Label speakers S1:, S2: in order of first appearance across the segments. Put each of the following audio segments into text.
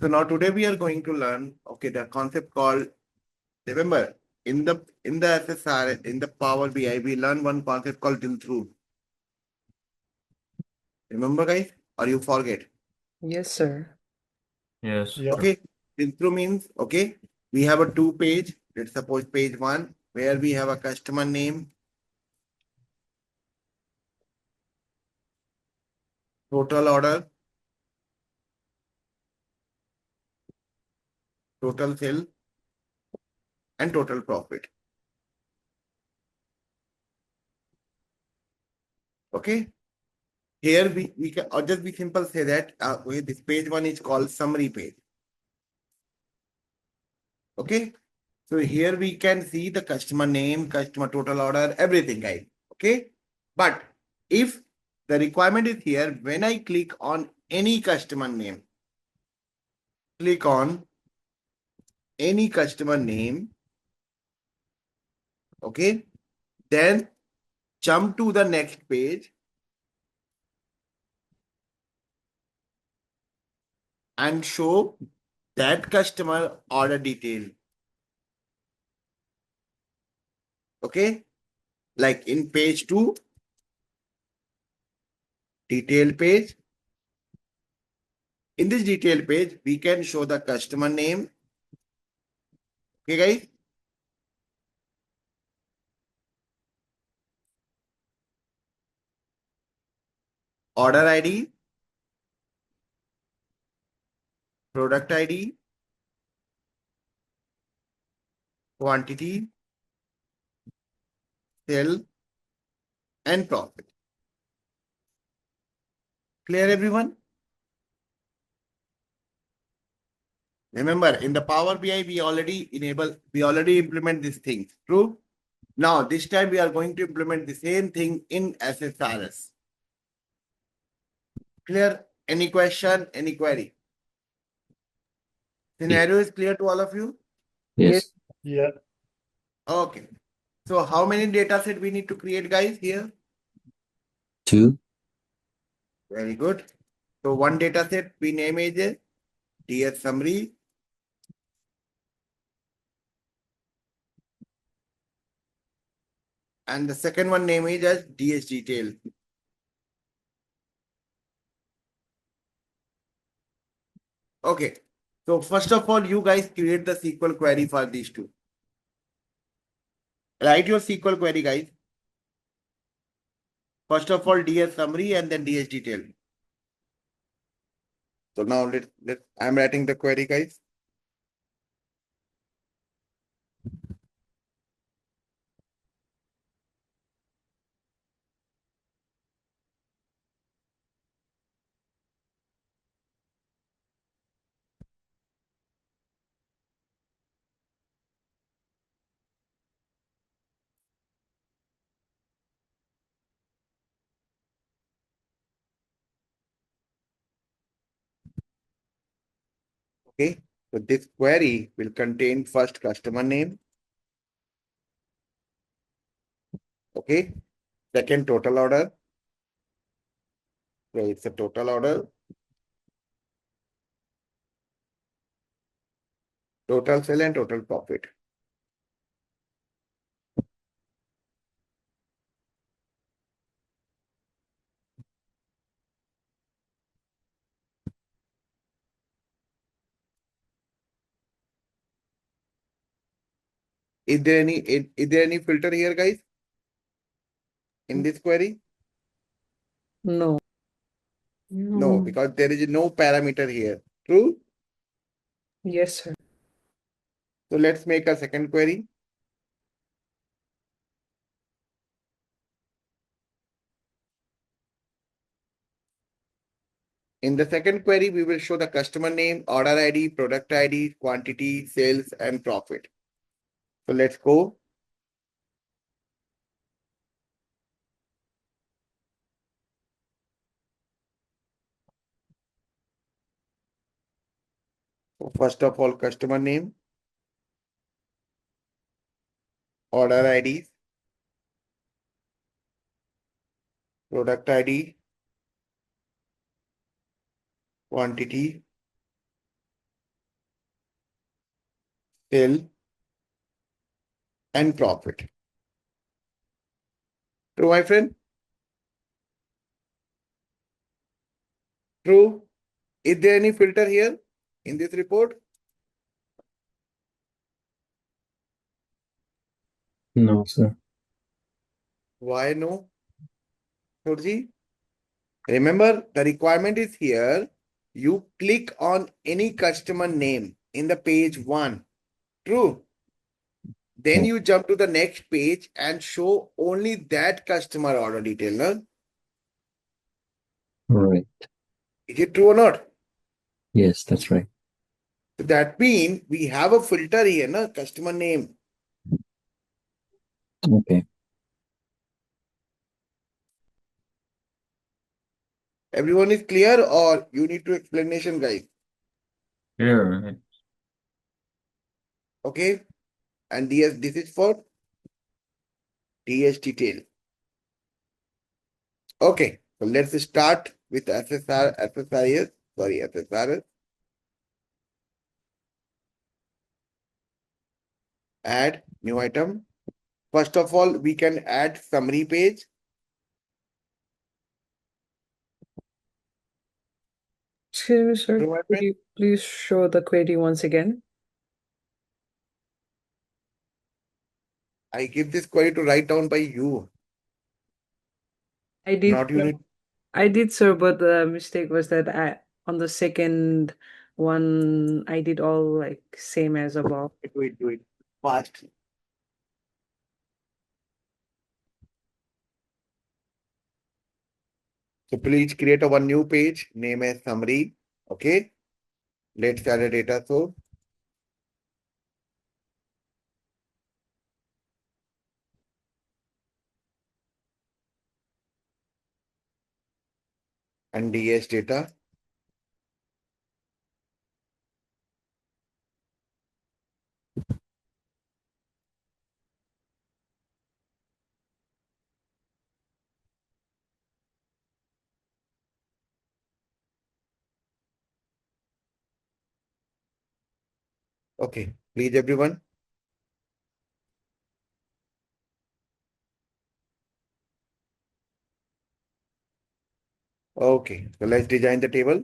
S1: So now today we are going to learn, okay, the concept called, remember, in the SSR, in the Power BI, we learn one concept called drill through. Remember, guys? Or you forget?
S2: Yes, sir.
S3: Yes.
S4: Yeah.
S1: Okay. Drill through means, okay, we have a 2 page. Let's suppose page 1, where we have a customer name, total order, total sale, and total profit. Okay. Here we can, or just be simple, say that this page 1 is called summary page. Okay. So here we can see the customer name, customer total order, everything, guys. Okay. But if the requirement is here, when I click on any customer name, click on any customer name, okay, then jump to the next page and show that customer order detail. Okay. Like in page 2, detail page. In this detail page, we can show the customer name. Okay, guys. Order ID, product ID, quantity, sale, and profit. Clear, everyone? Remember, in the Power BI, we already implement these things. True? Now, this time we are going to implement the same thing in SSRS. Clear? Any question? Any query? Scenario is clear to all of you?
S3: Yes.
S4: Yeah.
S1: Okay. So how many data set we need to create, guys, here?
S3: 2.
S1: Very good. So one data set we name is DS summary. And the second one name is as DS detail. Okay. So first of all, you guys create the SQL query for these two. Write your SQL query, guys. First of all, DS summary and then DS detail. So now I'm writing the query, guys. Okay. So this query will contain first customer name. Okay. Second total order. So it's a total order. Total sale and total profit. Is there any filter here, guys? In this query?
S2: No.
S1: No, because there is no parameter here. True?
S2: Yes, sir.
S1: So let's make a second query. In the second query, we will show the customer name, order ID, product ID, quantity, sales, and profit. So let's go. So first of all, customer name, order ID, product ID, quantity, sale, and profit. True, my friend? True. Is there any filter here in this report?
S3: No, sir.
S1: Why no? Surji? Remember, the requirement is here. You click on any customer name in the page 1. True. Then
S3: Yeah.
S1: you jump to the next page and show only that customer order detail. No?
S3: Right.
S1: Is it true or not?
S3: Yes, that's right.
S1: So that means we have a filter here, no? Customer name.
S3: Okay.
S1: Everyone is clear or you need to explanation, guys?
S3: Clear.
S1: Okay. And this is for DS detail. Okay. So let's start with SSRS. Add new item. First of all, we can add summary page.
S2: Excuse me, sir.
S1: True, my
S2: Could
S1: friend?
S2: you please show the query once again?
S1: I give this query to write down by you.
S2: I did,
S1: Not you need.
S2: I did, sir, but the mistake was that on the second one, I did all like same as above.
S1: Do it fast. So please create a one new page, name as summary. Okay. Let's add a data source. And DS data. Okay. Please, everyone. Okay. So let's design the table.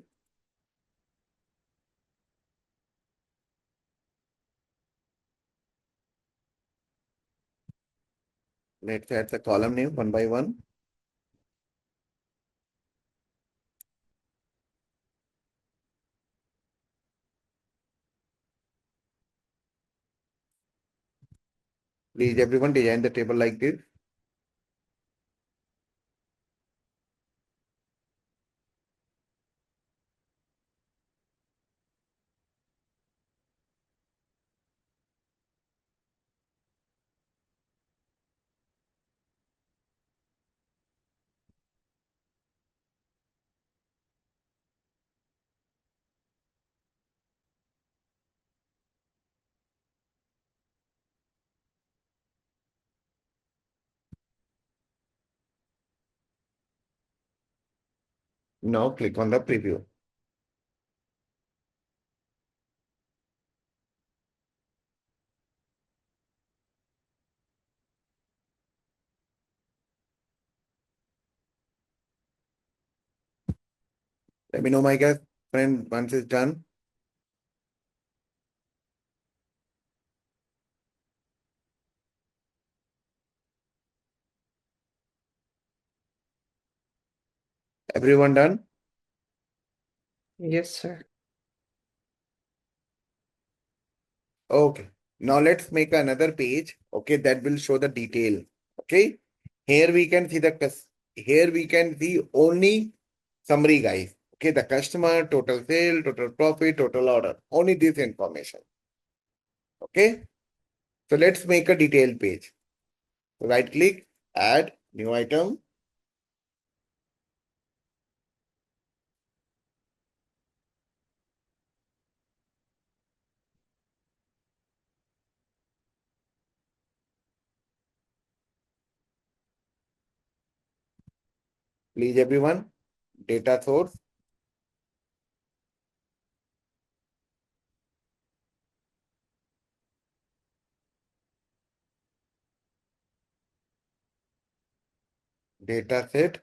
S1: Let's add the column name one by one. Please, everyone, design the table like this. Now click on the preview. Let me know, my guys, friend, once it's done. Everyone done?
S2: Yes, sir.
S1: Okay. Now let's make another page. Okay, that will show the detail. Okay. Here we can see here we can see only summary, guys. Okay, the customer, total sale, total profit, total order. Only this information. Okay. So let's make a detailed page. Right click, add new item. Please, everyone, data source. data set.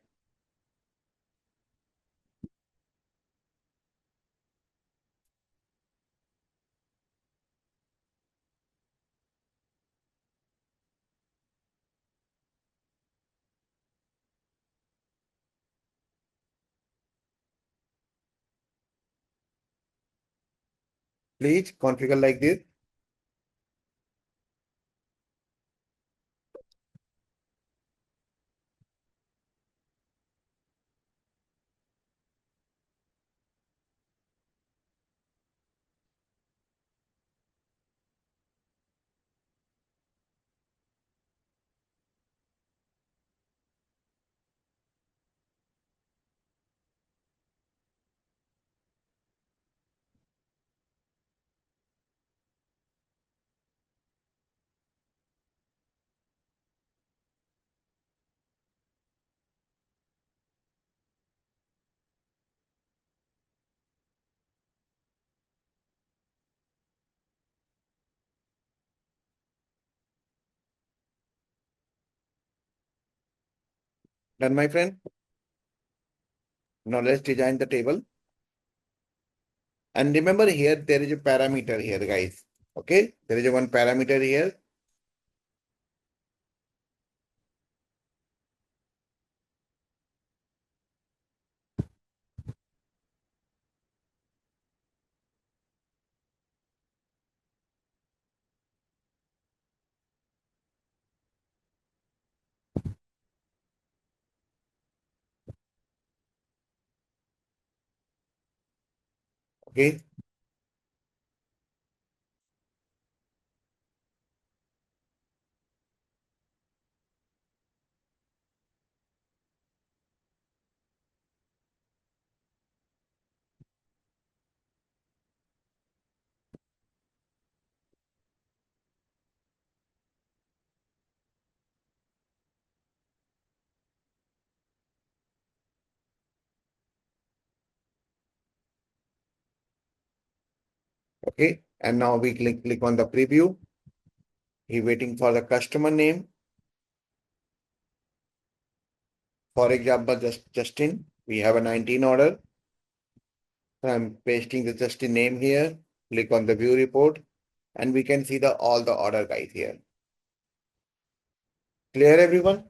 S1: Please configure like this. Done, my friend. Now let's design the table. And remember here, there is a parameter here, guys. Okay, there is a one parameter here. Okay. Okay. And now we click on the preview. He waiting for the customer name. For example, Justin. We have a 19 order. So I'm pasting the Justin name here. Click on the view report, and we can see all the order guys here. Clear, everyone?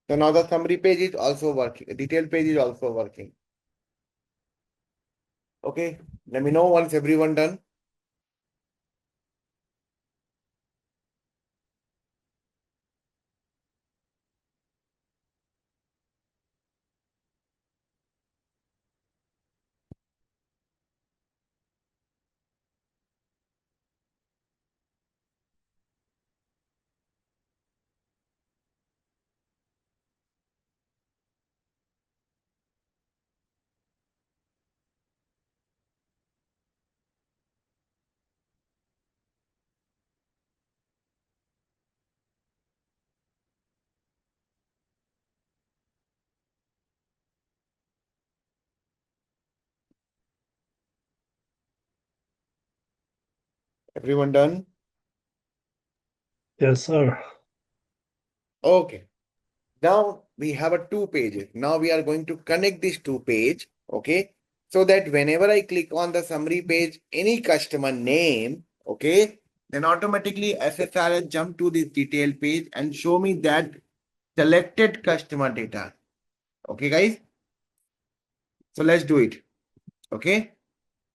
S1: So now the summary page is also working. The detail page is also working. Okay. Let me know once everyone done. Everyone done?
S3: Yes, sir.
S1: Okay. Now we have a two pages. Now we are going to connect these two page. Okay. So that whenever I click on the summary page, any customer name, okay, then automatically SSRS jump to this detail page and show me that selected customer data. Okay, guys. So let's do it. Okay.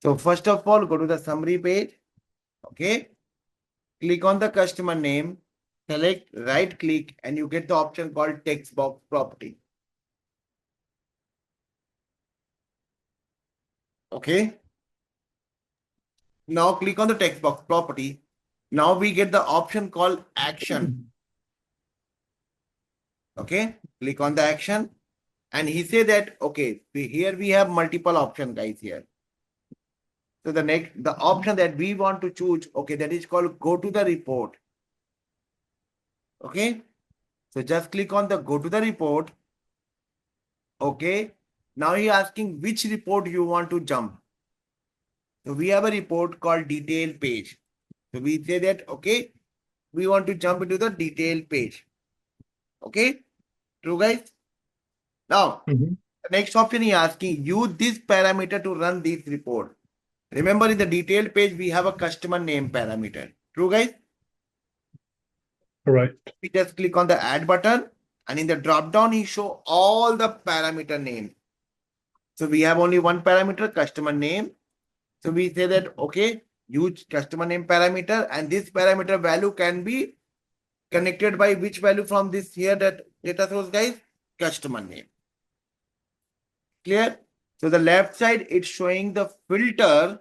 S1: So first of all, go to the summary page. Okay. Click on the customer name, select, right click, and you get the option called text box property. Okay. Now click on the text box property. Now we get the option called action. Okay. Click on the action. And he said that, okay, here we have multiple options, guys, here. So the option that we want to choose, okay, that is called go to the report. Okay. So just click on the go to the report. Okay. Now he asking which report you want to jump. So we have a report called detail page. So we say that, okay, we want to jump into the detail page. Okay. True, guys? Now,
S3: Mhm.
S1: the next option is asking use this parameter to run this report. Remember, in the detailed page, we have a customer name parameter. True, guys?
S3: Right.
S1: We just click on the add button, and in the drop down, he show all the parameter names. So we have only one parameter, customer name. So we say that, okay, use customer name parameter, and this parameter value can be connected by which value from this here that data source, guys? Customer name. Clear? So the left side, it's showing the filter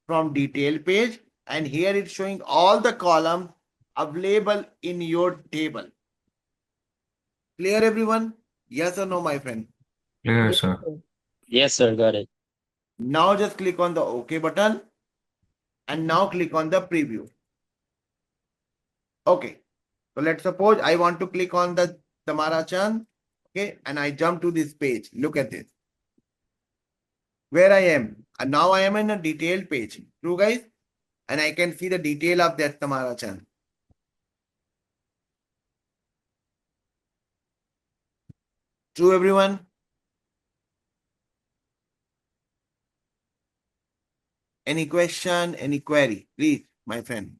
S1: from detail page, and here it's showing all the columns available in your table. Clear, everyone? Yes or no, my friend?
S3: Clear,
S2: Yes,
S3: sir.
S2: sir.
S4: Yes, sir. Got it.
S1: Now just click on the OK button, and now click on the preview. Okay. So let's suppose I want to click on the Tamara Chan. Okay. And I jump to this page. Look at this. Where I am. And now I am in a detailed page. True, guys? And I can see the detail of that Tamara Chan. True, everyone? Any question, any query? Please, my friend.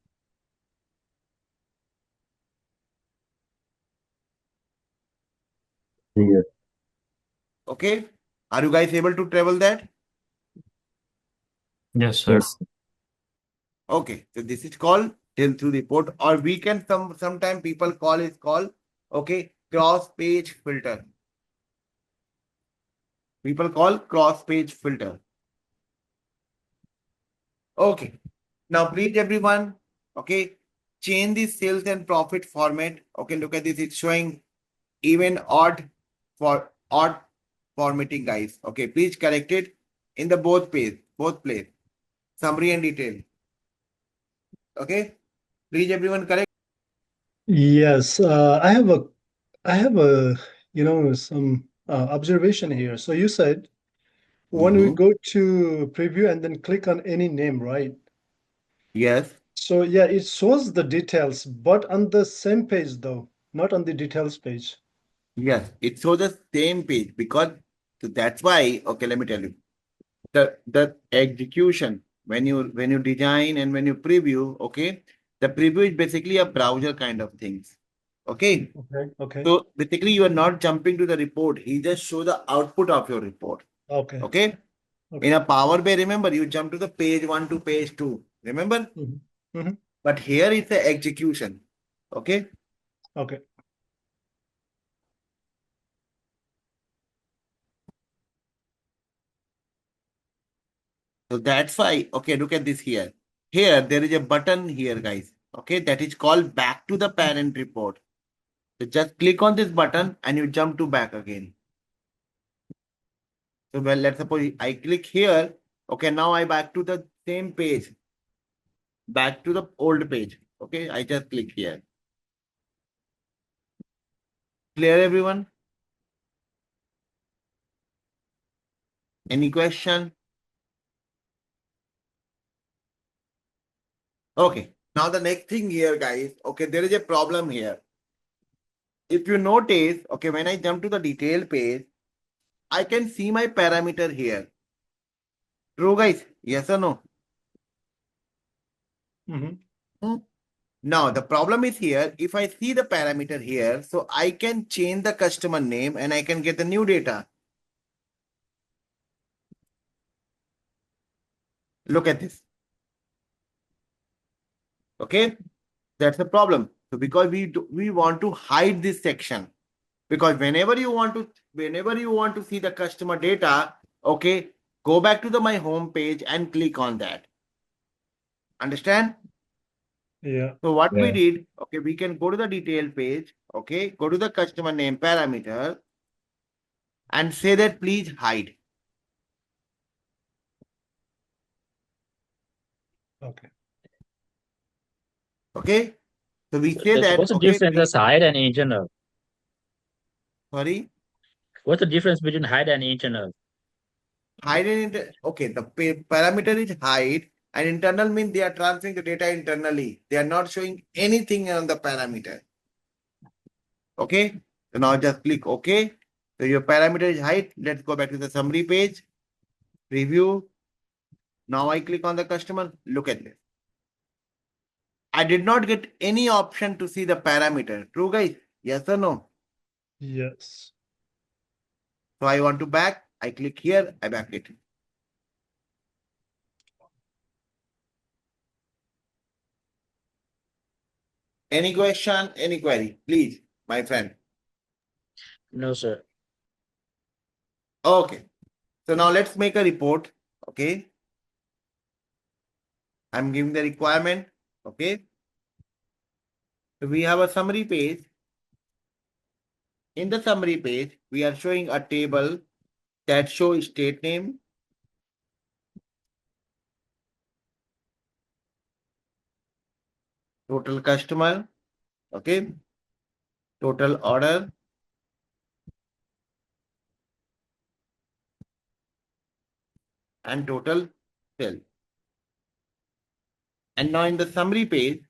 S3: Yeah.
S1: Okay. Are you guys able to travel that?
S3: Yes, sir. Yes.
S1: Okay. So this is called till through report, or we can sometime people call is called, okay, cross page filter. People call cross page filter. Okay. Now, please, everyone, okay, change the sales and profit format. Okay, look at this. It's showing even odd for odd formatting, guys. Okay, please correct it in the both place, summary and detail. Okay, please, everyone, correct.
S5: Yes, I have a, some observation here. So you said when we
S1: Mhm.
S5: go to preview and then click on any name, right?
S1: Yes,
S5: So yeah, it shows the details, but on the same page though, not on the details page.
S1: yes, it shows the same page because so that's why. Okay, let me tell you. The execution when you design and when you preview, okay, the preview is basically a browser kind of things. Okay.
S5: Okay.
S1: So basically, you are not jumping to the report. He just show the output of your report.
S5: Okay.
S1: Okay.
S5: Okay.
S1: In a Power BI, remember, you jump to the page 1 to page 2. Remember?
S5: Mhm.
S1: But here it's the execution. Okay.
S5: Okay.
S1: So that's why, okay, look at this here. Here, there is a button here, guys. Okay. That is called back to the parent report. So just click on this button and you jump to back again. So well, let's suppose I click here. Okay. Now I back to the same page. Back to the old page. Okay. I just click here. Clear, everyone? Any question? Okay. Now the next thing here, guys. Okay, there is a problem here. If you notice, okay, when I jump to the detail page, I can see my parameter here. True, guys? Yes or no?
S5: Mhm.
S1: Now the problem is here. If I see the parameter here, so I can change the customer name and I can get the new data. Look at this. Okay, that's the problem. So because we want to hide this section, because whenever you want to see the customer data, okay, go back to the my home page and click on that. Understand?
S5: Yeah.
S1: So what we
S3: Yeah.
S1: did, okay, we can go to the detail page, okay, go to the customer name parameter and say that please hide.
S5: Okay.
S1: Okay. So we say that,
S4: What's the
S1: okay,
S4: difference
S1: please,
S4: as hide and internal?
S1: sorry,
S4: What's the difference between hide and internal?
S1: hide and okay, the parameter is hide and internal means they are transferring the data internally. They are not showing anything on the parameter. Okay. So now just click OK. So your parameter is height. Let's go back to the summary page. Preview. Now I click on the customer. Look at this. I did not get any option to see the parameter. True, guys? Yes or no?
S5: Yes.
S1: So I want to back. I click here. I back it. Any question? Any query? Please, my friend.
S4: No, sir.
S1: Okay. So now let's make a report. Okay. I'm giving the requirement. Okay. So we have a summary page. In the summary page, we are showing a table that shows state name, total customer, okay, total order, and total sale. And now in the summary page,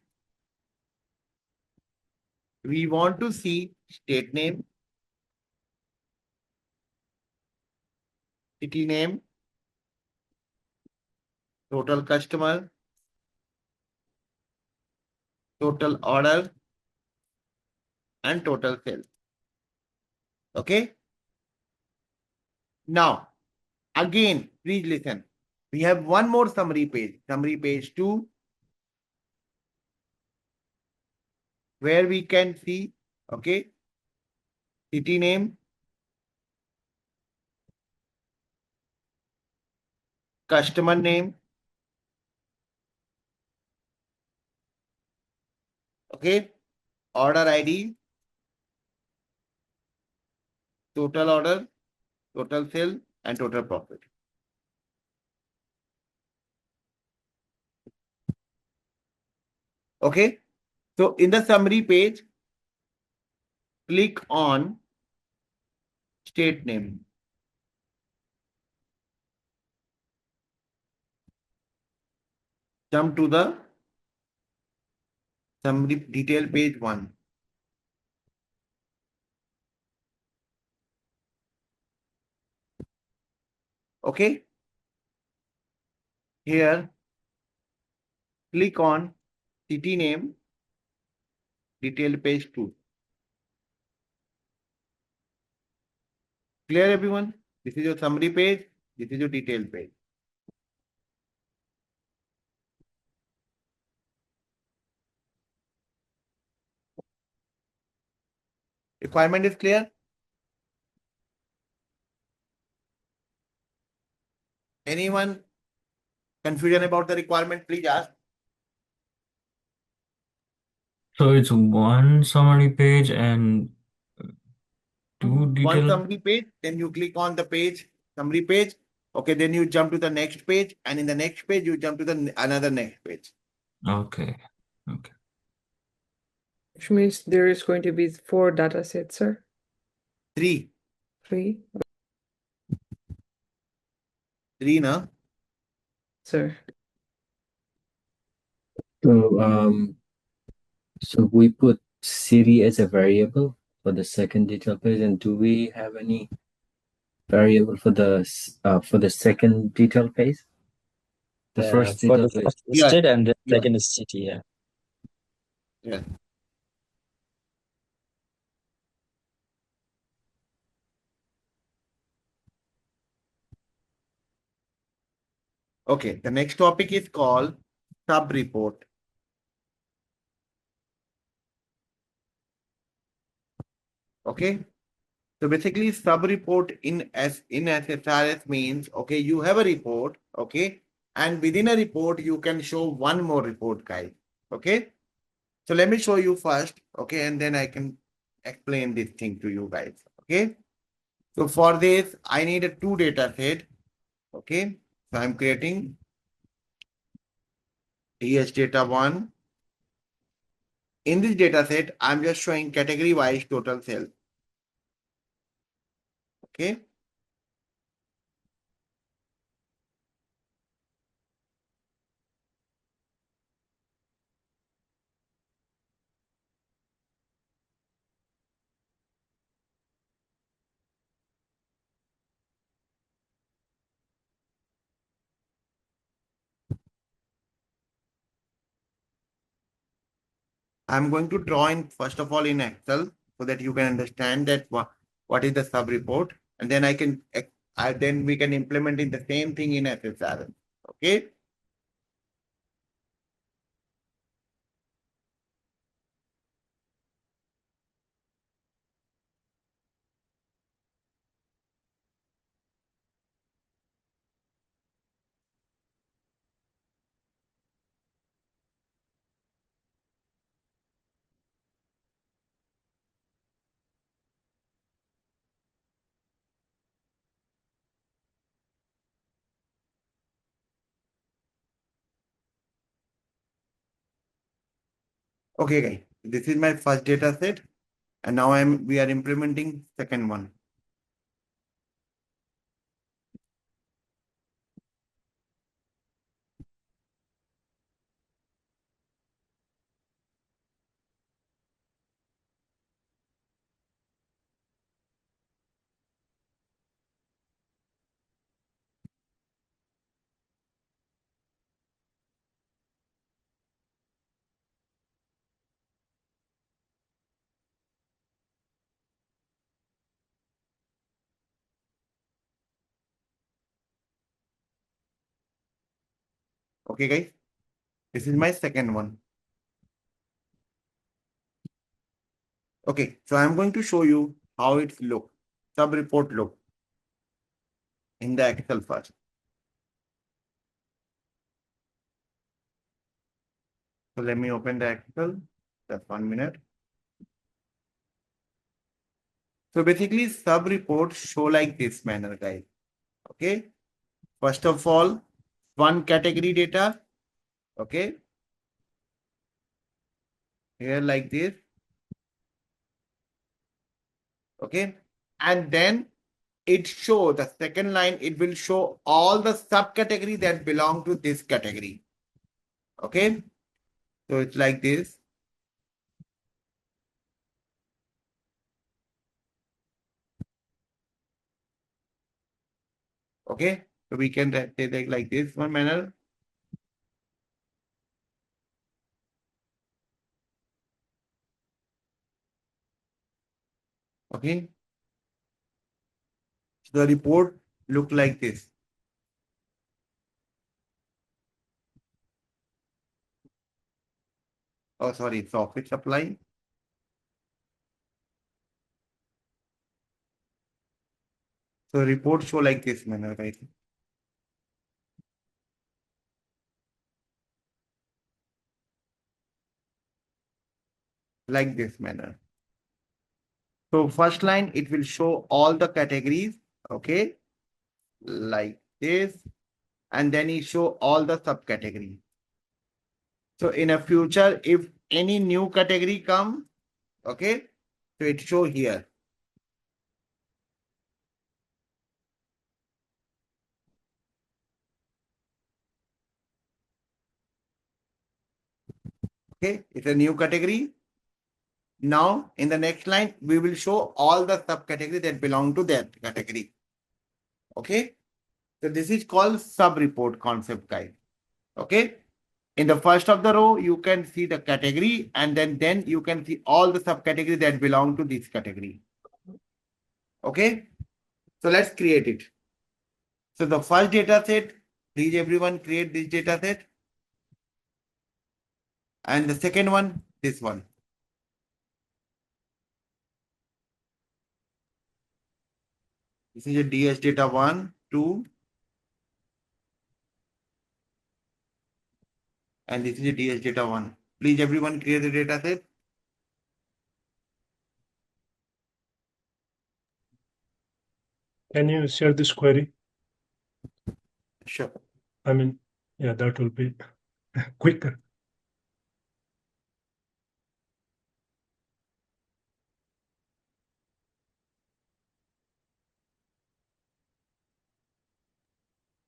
S1: we want to see state name, city name, total customer, total order, and total sales. Okay. Now, again, please listen. We have one more summary page 2, where we can see, okay, city name, customer name, okay, order ID, total order, total sale, and total profit. Okay. So in the summary page, click on state name. Jump to the summary detail page 1. Okay. Here, click on city name, detail page 2. Clear, everyone? This is your summary page. This is your detail page. Requirement is clear? Anyone confusion about the requirement? Please ask.
S3: So it's one summary page and two
S1: One
S3: detail.
S1: summary page, then you click on the page, summary page. Okay, then you jump to the next page, and in the next page, you jump to the another next page.
S3: Okay. Okay.
S2: Which means there is going to be 4 data sets, sir.
S1: 3.
S2: 3,
S1: 3, na?
S2: sir.
S3: So so we put city as a variable for the second detail page, and do we have any variable for the second detail page? The first
S4: For
S3: detail
S4: the
S3: page.
S4: first is
S1: Yes.
S4: state and the
S1: Yes.
S4: second is city. Yeah.
S1: Yes. Okay, the next topic is called sub-report. Okay, so basically sub-report in SSRS means, okay, you have a report, okay, and within a report, you can show one more report, guys. Okay, so let me show you first, okay, and then I can explain this thing to you guys. Okay, so for this, I need a 2 data set. Okay, so I'm creating ES data 1. In this data set, I'm just showing category wise total sales. Okay. I'm going to draw in first of all in Excel so that you can understand that what is the sub report, and then then we can implement in the same thing in SSR. Okay. Okay, guys. This is my first data set, and now we are implementing second one. Okay, guys. This is my second one. Okay, so I'm going to show you how it's look, sub report look in the Excel first. So let me open the Excel. Just 1 minute. So basically, sub reports show like this manner, guys. Okay. First of all, one category data. Okay. Here like this. Okay. And then it show the second line, it will show all the subcategory that belong to this category. Okay. So it's like this. Okay. So we can say like this one manner. Okay. So the report look like this. Oh, sorry, it's office supply. So report show like this manner, right? Like this manner. So first line, it will show all the categories, okay, like this, and then it show all the subcategories. So in a future, if any new category come, okay, so it show here. Okay, it's a new category. Now in the next line, we will show all the subcategories that belong to that category. Okay, so this is called sub report concept, guys. Okay. In the first of the row, you can see the category, and then you can see all the subcategories that belong to this category. Okay. So let's create it. So the first data set, please everyone create this data set. And the second one, this one. This is a DS data 1, 2. And this is a DS data 1. Please everyone create the data set.
S5: Can you share this query?
S1: Sure.
S5: I mean, yeah, that will be quicker.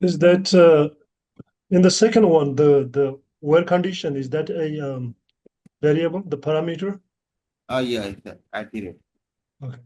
S5: Is that in the second one, the where condition, is that a variable, the parameter?
S1: Yeah, it's at the rate.
S5: Okay.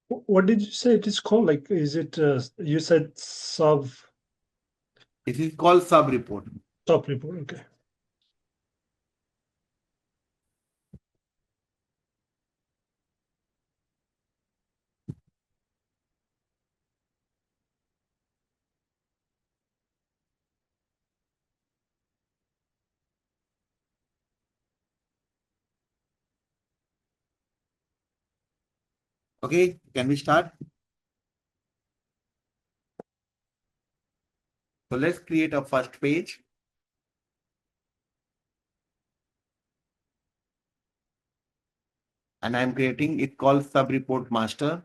S5: What did you say it is called? Like, is it, you said
S1: This is called sub report.
S5: top report? Okay.
S1: Okay, can we start? So let's create a first page. And I'm creating it called sub report master.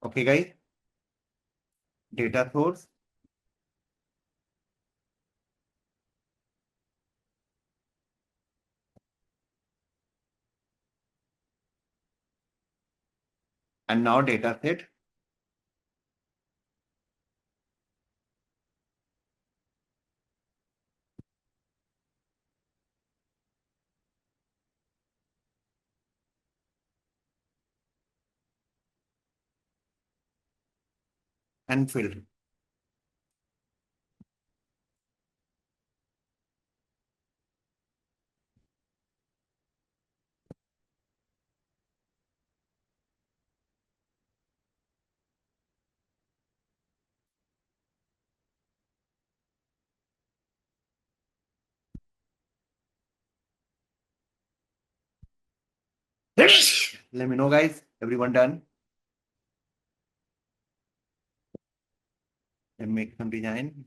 S1: Okay, guys. Data source. And now data set. And field. Let me know, guys. Everyone done? Let me make some design.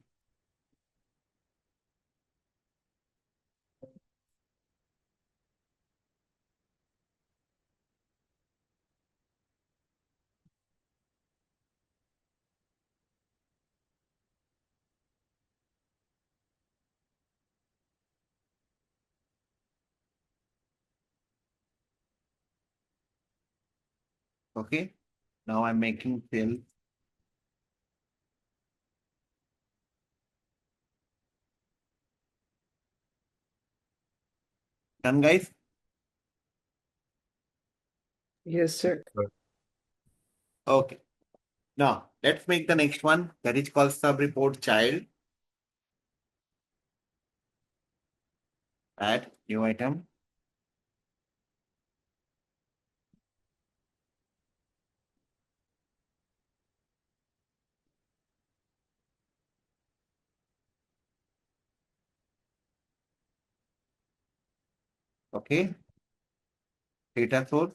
S1: Okay. Now I'm making cell. Done, guys?
S2: Yes, sir.
S1: Okay. Now let's make the next one that is called sub report child. Add new item. Okay. Data source.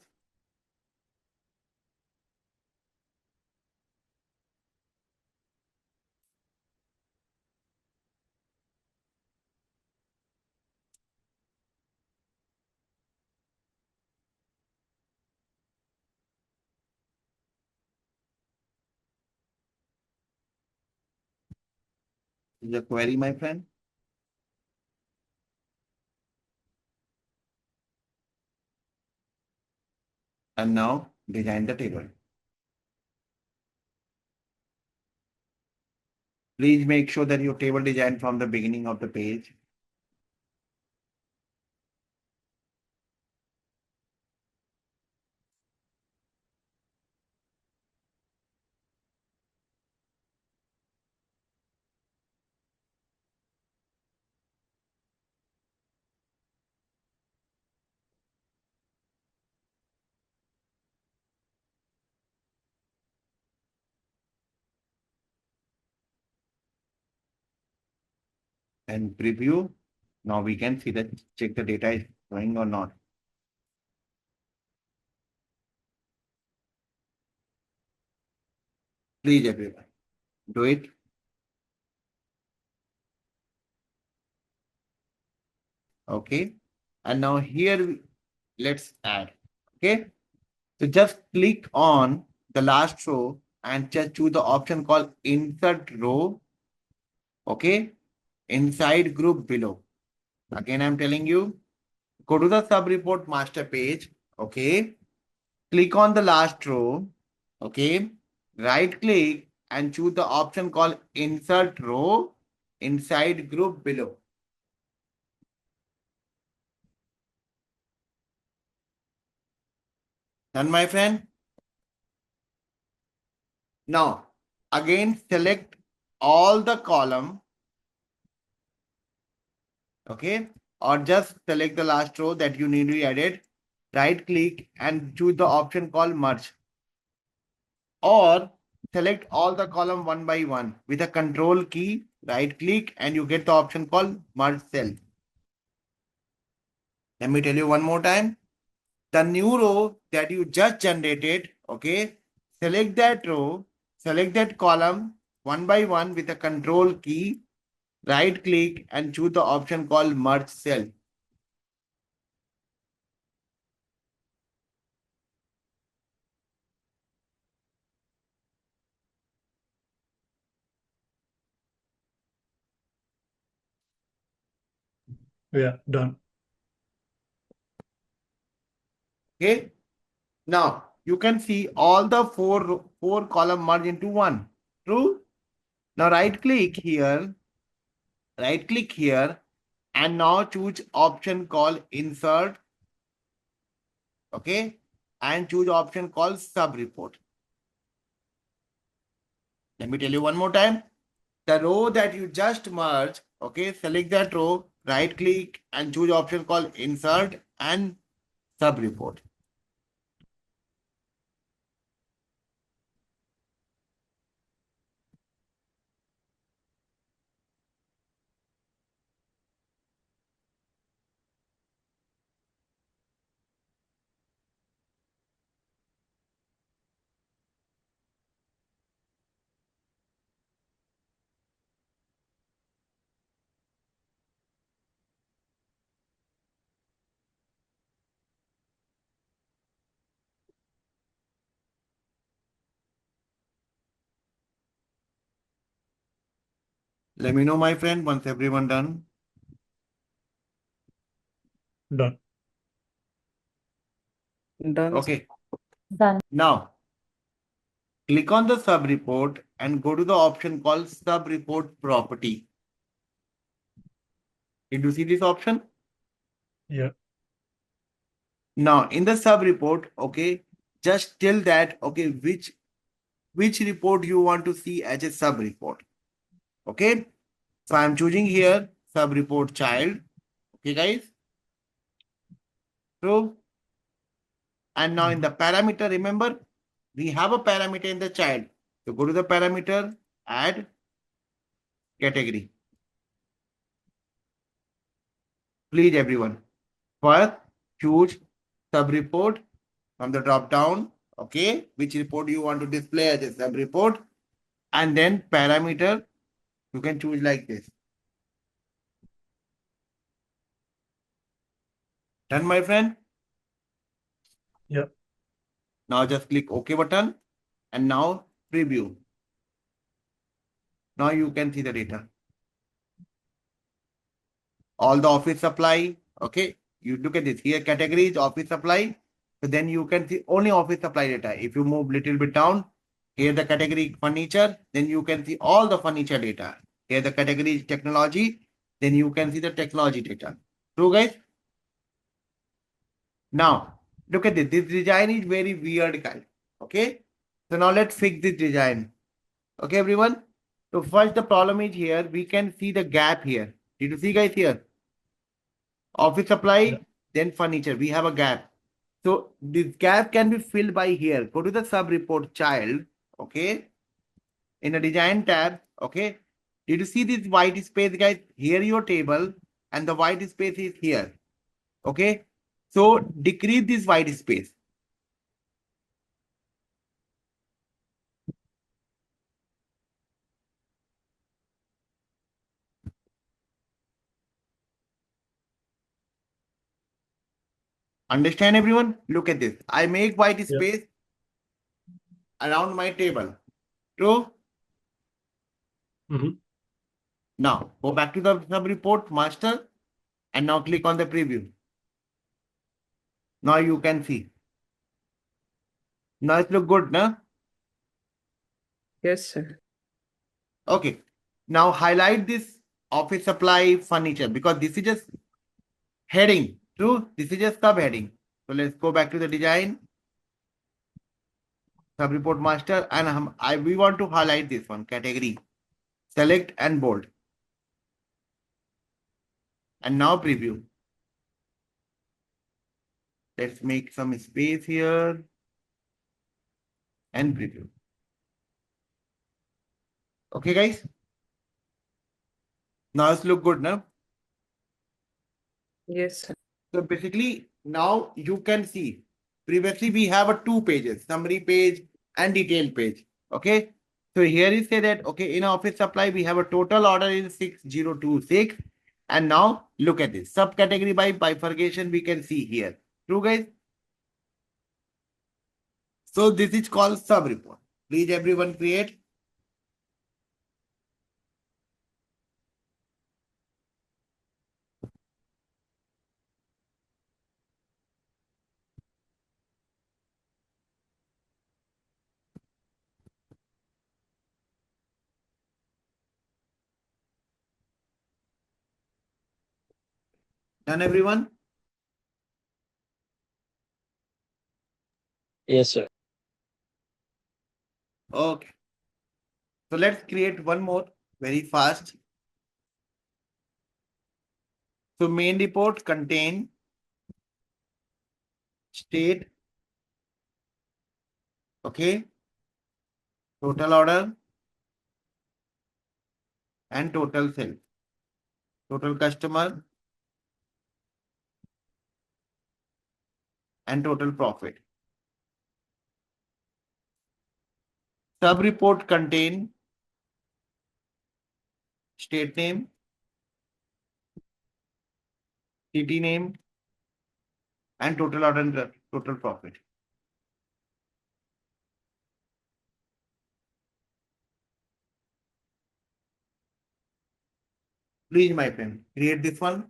S1: This is a query, my friend. And now design the table. Please make sure that your table design from the beginning of the page. And preview. Now we can see that check the data is going or not. Please everyone, do it. Okay. And now here, let's add. Okay. So just click on the last row and just choose the option called insert row. Okay. Inside group below. Again, I'm telling you, go to the sub report master page. Okay. Click on the last row. Okay. Right click and choose the option called insert row inside group below. Done, my friend? Now, again, select all the column, okay? Or just select the last row that you need to be added. Right click and choose the option called merge. Or select all the column one by one with a control key, right click, and you get the option called merge cell. Let me tell you one more time. The new row that you just generated, okay? Select that row, select that column one by one with a control key, right click, and choose the option called merge cell.
S5: Yeah, done.
S1: Okay. Now you can see all the four column merge into one. True. Now right click here, and now choose option called insert. Okay, and choose option called sub report. Let me tell you one more time. The row that you just merged, okay, select that row, right click, and choose option called insert and sub report. Let me know, my friend, once everyone done.
S5: Done.
S2: Done.
S1: Okay.
S6: Done.
S1: Now, click on the sub report and go to the option called sub report property. Did you see this option?
S5: Yeah.
S1: Now, in the sub report, okay, just tell that, okay, which report you want to see as a sub report. Okay. So I'm choosing here sub report child. Okay, guys. True. And now in the parameter, remember, we have a parameter in the child. So go to the parameter, add category. Please, everyone. First, choose sub report from the drop down. Okay, which report you want to display as a sub report, and then parameter. You can choose like this. Done, my friend?
S5: Yeah.
S1: Now just click OK button and now preview. Now you can see the data. All the office supply. Okay, you look at this here, categories, office supply. So then you can see only office supply data. If you move little bit down, here the category furniture, then you can see all the furniture data. Here the category is technology, then you can see the technology data. True, guys? Now, look at this. This design is very weird, guys. Okay. So now let's fix this design. Okay, everyone. So first the problem is here. We can see the gap here. Did you see, guys, here? Office supply,
S5: Yeah.
S1: then furniture. We have a gap. So this gap can be filled by here. Go to the sub report child. Okay. In the design tab. Okay. Did you see this white space, guys? Here your table and the white space is here. Okay. So decrease this white space. Understand, everyone? Look at this. I make white space around my table. True?
S5: Mm-hmm.
S1: Now go back to the sub report master and now click on the preview. Now you can see. Now it look good, no?
S2: Yes, sir.
S1: Okay. Now highlight this office supply furniture because this is just heading. True? This is just subheading. So let's go back to the design. sub report master, and we want to highlight this one category, select and bold. And now preview. Let's make some space here and preview. Okay, guys. Now it's look good now.
S2: Yes, sir.
S1: So basically now you can see previously we have a 2 pages, summary page and detailed page. Okay. So here you say that, okay, in office supply, we have a total order in 6026. And now look at this subcategory by bifurcation. We can see here. True, guys. So this is called sub report. Please everyone create. Done, everyone?
S4: Yes, sir.
S1: Okay. So let's create one more very fast. So main report contain state, okay, total order and total sale, total customer and total profit. Sub report contain state name, city name and total order and total profit. Please, my friend, create this one.